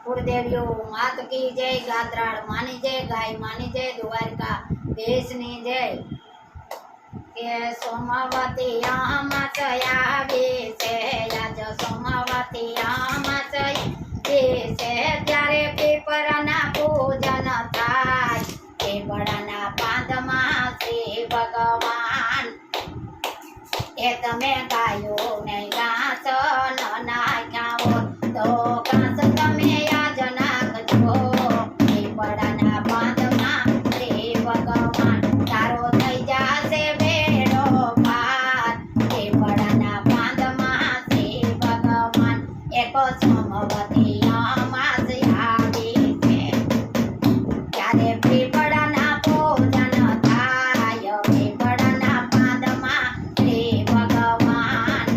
कुलदेवियों मात की जय, गात्राड़ मानी जय, गाय मानी जय, द्वारका देशनी जय। के सोमवती अमासया विषे आज सोमवती अमासया विषे त्यारे पीपळना पूजन थाय। पीपळना पादमा श्री भगवान ए तमे गायो ने घास न नाख्या तो घास तमे आज नाखजो। पीपळना पादमा श्री भगवान तारो थई जाशे बेड़ो पार। पीपळना पादमा श्री भगवान एक सोमवती अमासया विषे त्यारे पीपळना पूजन थाय। पीपळना पादमा श्री भगवान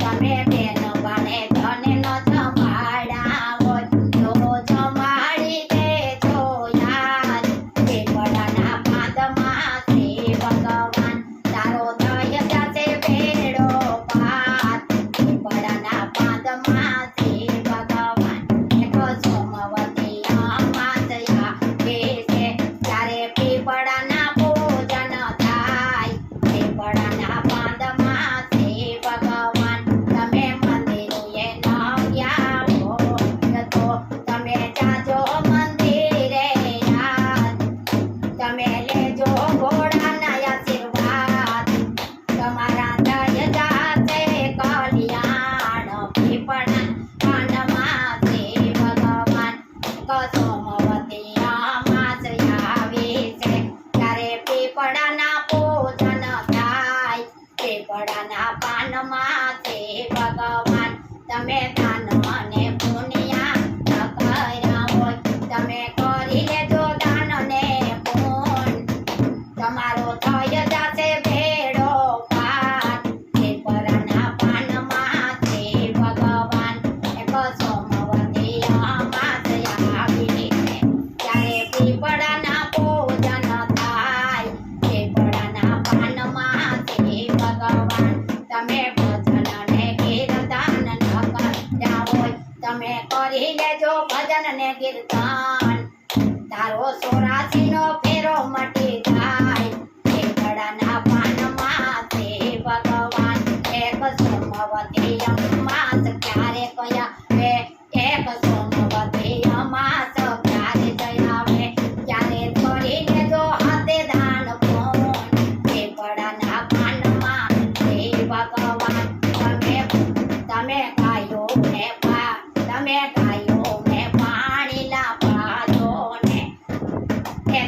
तमे बेन बने धने न जमाडावो तो जमाडी देजो याद। पीपळना पादमा श्री भगवान तारो थई जाशे बेड़ो पार। पीपळना पादमा श्री भगवान एक सोमवती अमासया विषे त्यारे पीपळना पूजन थाय। पीपळना पादमा श्री भगवान तमे मंदिरे न गयावो तो तमे जाजो मंदिरे याद। तमे लेजो घोड़ाना आशीर्वाद तमारा थई जाशे कल्याण। पीपळना पादमा श्री भगवान एक सोमवती अमासया विषे त्यारे पीपळना पूजन थाय। पीपळना पानमा श्री भगवान तमे दान ने पुण्य न कर्या होय तमे करी लेजो दान ने पुण्य तमारो थई जाशे बेड़ो पार। पीपळना पानमा श्री भगवान एक सोमवती अमासया विषे त्यारे पीपळना पूजन थाय। पीपळना पानमा श्री भगवान तमे भजन ने कीर्तन न कर्या होय तमे करी लेजो भजन ने कीर्तन तारो 84 नो फेरो मटी जाय। पीपळना पानमा श्री भगवान एक सोमवती अमास क्यारे कयावे। एक सोमवती अमास क्यारे जयावे त्यारे करी लेजो हाथे दान पुण्य। पीपळना पानमा श्री भगवान तमे गायो ने पाणी ला पाजो ने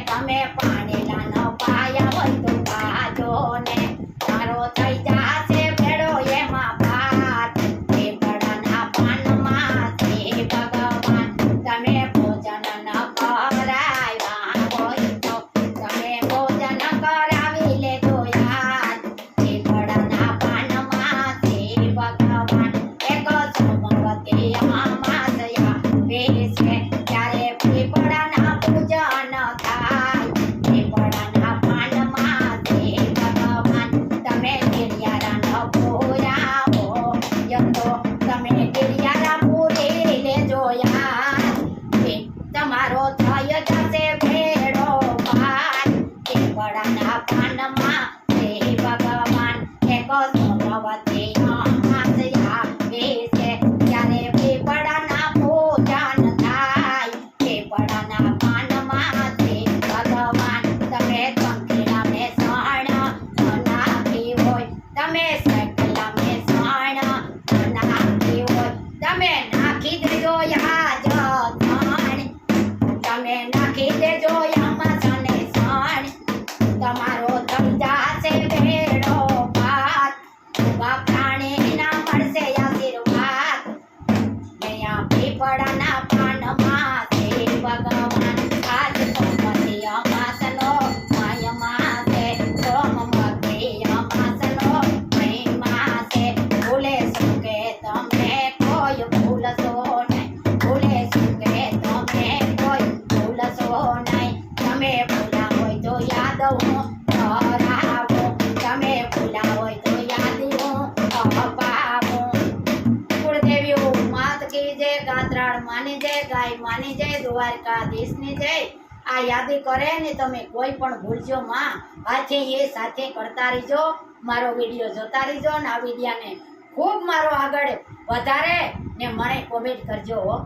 तमे पाणी ला न पाया होय तो पाजो ने तारो थई जाशे बेड़ो एमा पार। पीपळना पानमा श्री भगवान तमे भोजन न कराव्या होय तो तमे भोजन करावी लेजो याद। पीपळना पानमा श्री भगवान एक सोमवती अमासया विषे त्यारे पीपळना पूजन थाय। पीपळना पानमा श्री भगवान तमे गिरियारा न पूरावो यतो तमे गिरियारा पूरी लेजो याद। तमारो थई जाशे बेड़ो पार। पीपळना पानमा श्री भगवान एक सोमवती अमासया विषे त्यारे पीपळना पूजन थाय। पीपळना पानमा श्री भगवान तमे पंखीला मेसण न नाखी होय तमे सकला मेसण न नाखी होय तमे नाखी देजो याज धन। तमे नाखी देजो अमासने सण तमारो थई जाशे बेड़ो पार। उभा प्राणीना मळशे आशीर्वाद। पीपळना पानमा श्री भगवान आज सोमवती अमासनो महिमा छे। सोमवती अमासनो महिमा छे भूले सुके तमे कोई भूलशो नहीं। भूले सुके तमे कोई भूलशो नहीं। तमे भूला होय तो याद हूँ करावो तमे भूला होय तो याद हूँ अपावो। कुलदेवियों मात की जय, गात्राड़ मानी जय। જય ગાય માની જય દ્વારકાધીશની જય આ યાદી કરે ને તમે કોઈ પણ ભૂલજો માં હાથે એ સાથે કરતા રહીજો મારો વિડીયો જોતા રહીજો ને આ વિડીયાને ખૂબ મારો આગળ વધારે ને મને કોમેન્ટ કરજો હો